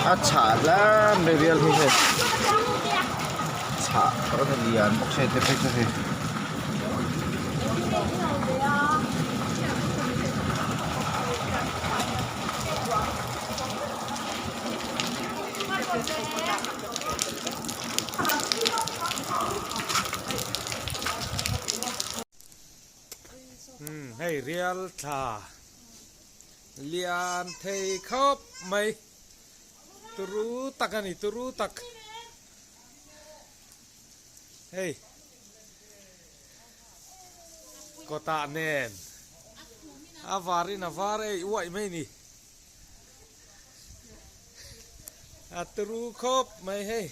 अच्छा lam real है अच्छा पर तो लिया बक्से ते पे हैให้เรียลท่าเลียนเทครับไม่ตรูตักกันนี่ตรูตักเฮ้ยก็ตาแน่นอาวารินอาวาร์ไอ้ไหวไม่นี่ตรูครับไม่เฮ้ย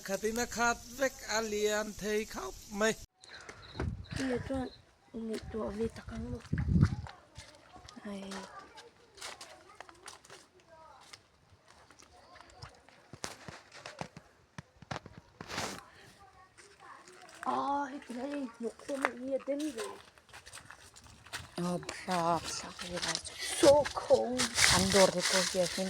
ขัดนักขัดเวกอาเลียนเทครับไม่นี่ตัวนี่ตัววิตากังลูกไอ้อ๋อเฮ้ยเลยหนุกตัวมันเนี่ยเด่นเลยอ๋อพราบสักเวลาโซคงอันดอร์เดโกเกียฟิน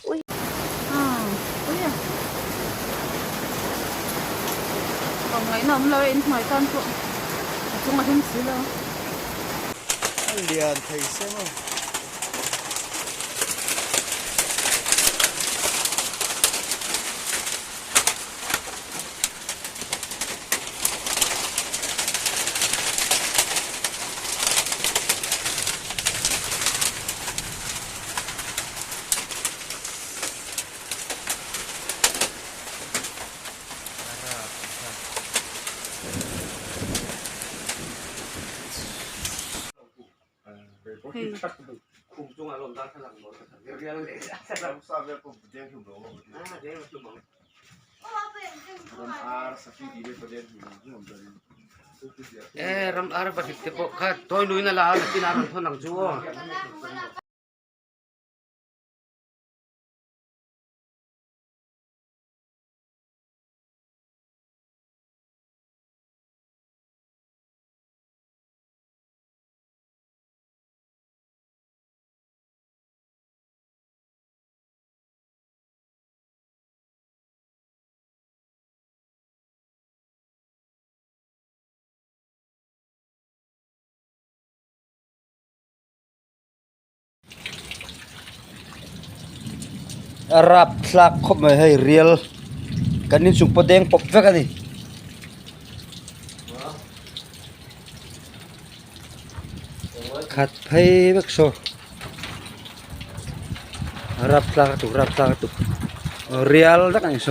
อุ้ยcòn ngày nào cũng lời ngoài con phượng chung là thêm xíu đâu liền thầy xem không cùng chung là lồng ra sang lồng một cái riêng để sang lồng sao về cũng đen chụp đồ để mà chụp bằng ram ar safi di be đen chụp đồ ram ar bật cái bộ khác tôi núi là tin ar thôn làng chúaรับหลักคบไม่ให้เรียลกันนี่สุกประเด็งปบเฟกันดิขัดไพ่เบกโซรับหลักตุเรียลสักนิดโซ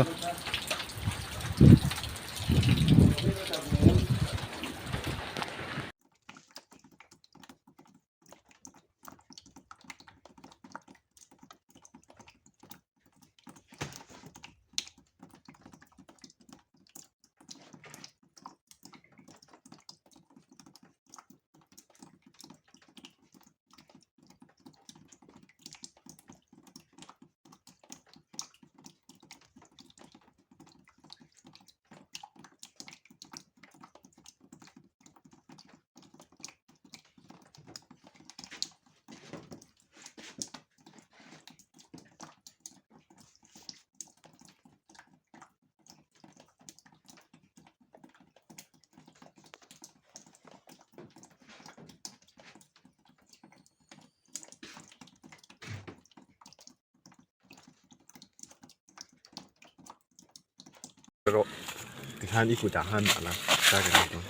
你看衣服打汗满了，再给他说。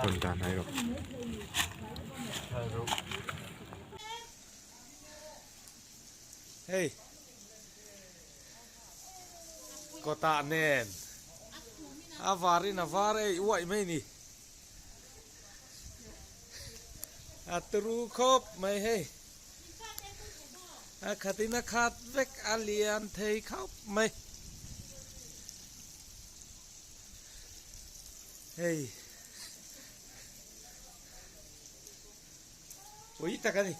混蛋还有。เฮ้ยก็ตาแน่นอาวารินอาวาร์ไอ้ไหวไม่นี่ตรูครับไม่เฮ้ยขัดนักขัดเวกอาเลียนเทครับไม่เฮ้ยโอ้ยตะกันนี่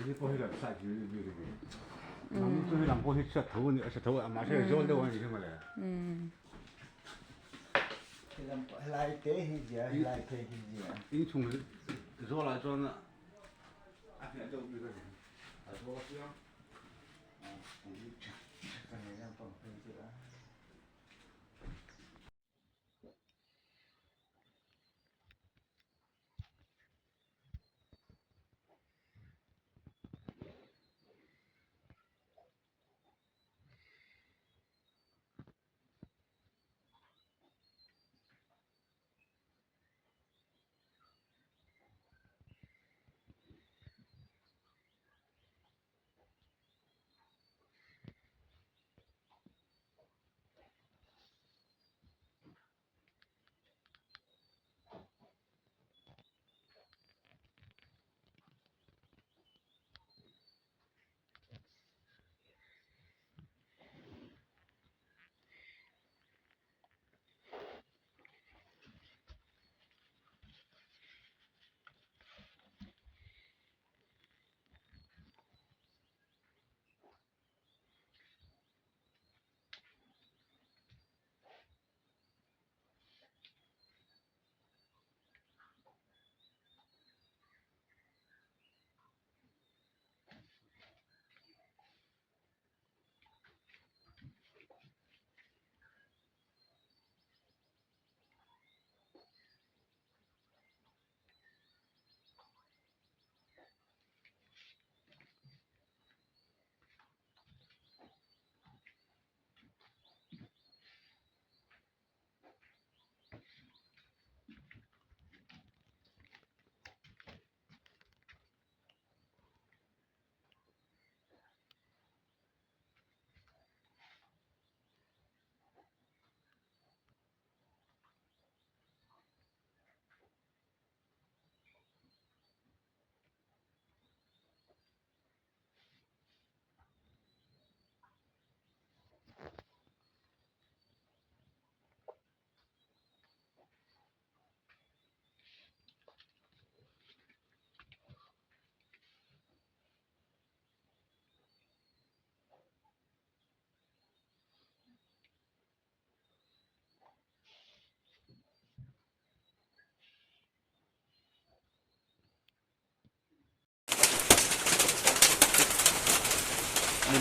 这包起来啥就这个。咱们就是让包起吃头呢，吃头，马上要的话就什么嘞？来给一些，来给一些。你从热了做那，俺现在都有个人，他说这样。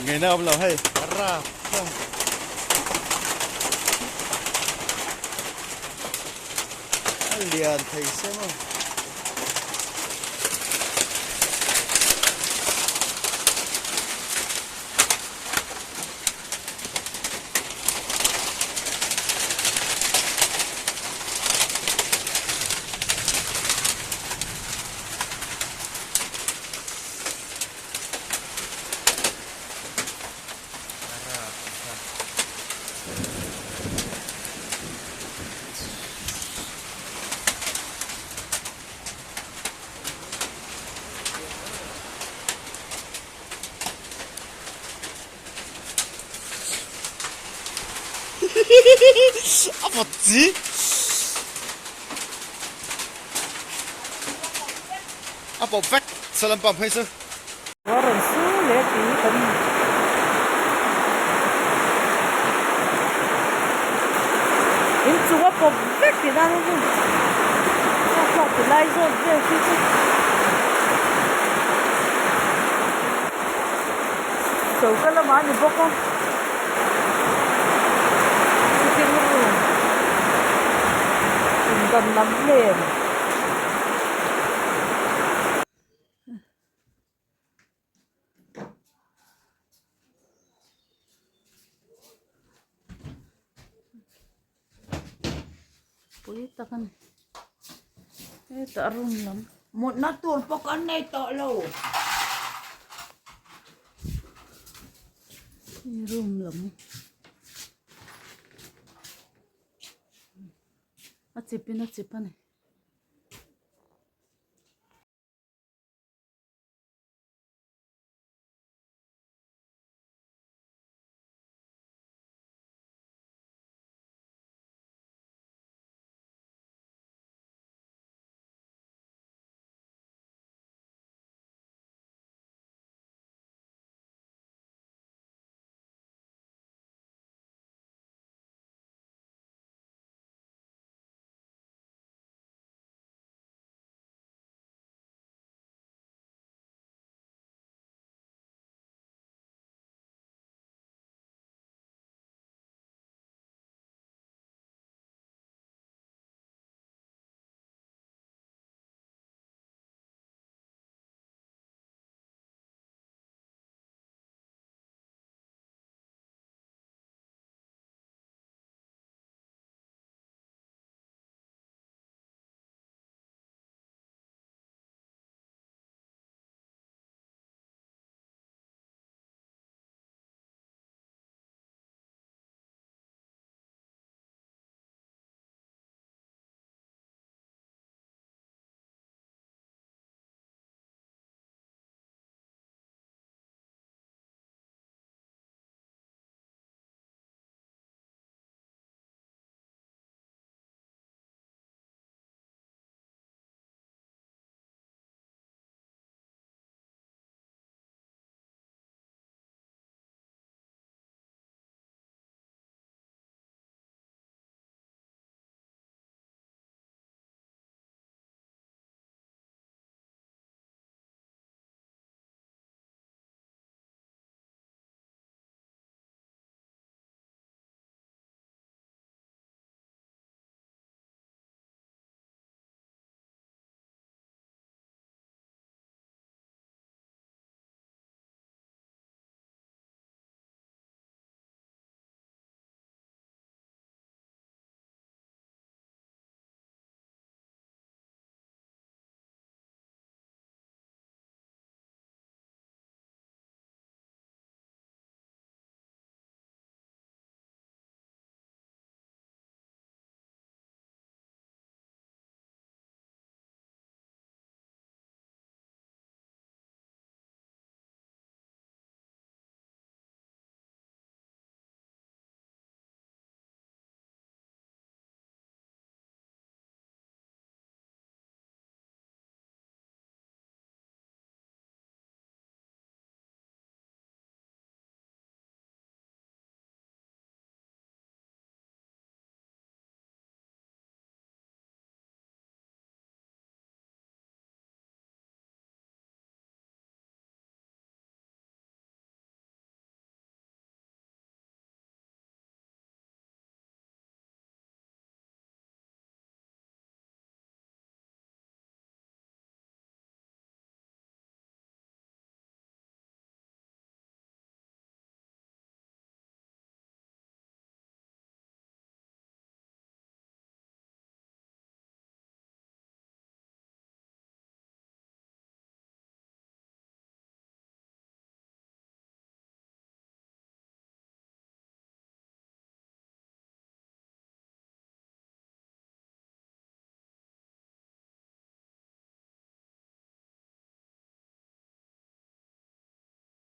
Ngày nào là hay ra không liền thầy xem không apa sih? Apa vách salam pam hay sao? Orang sulit kan. Ini cuma pobek kita tu. Apa tu lagi tu dia tu. So kalau mana bokong. Gần lắm liền. Pui takan. Tak rum lắm. Một nó tuột vào con này tội lâu. Rum lắm. Nó chip này.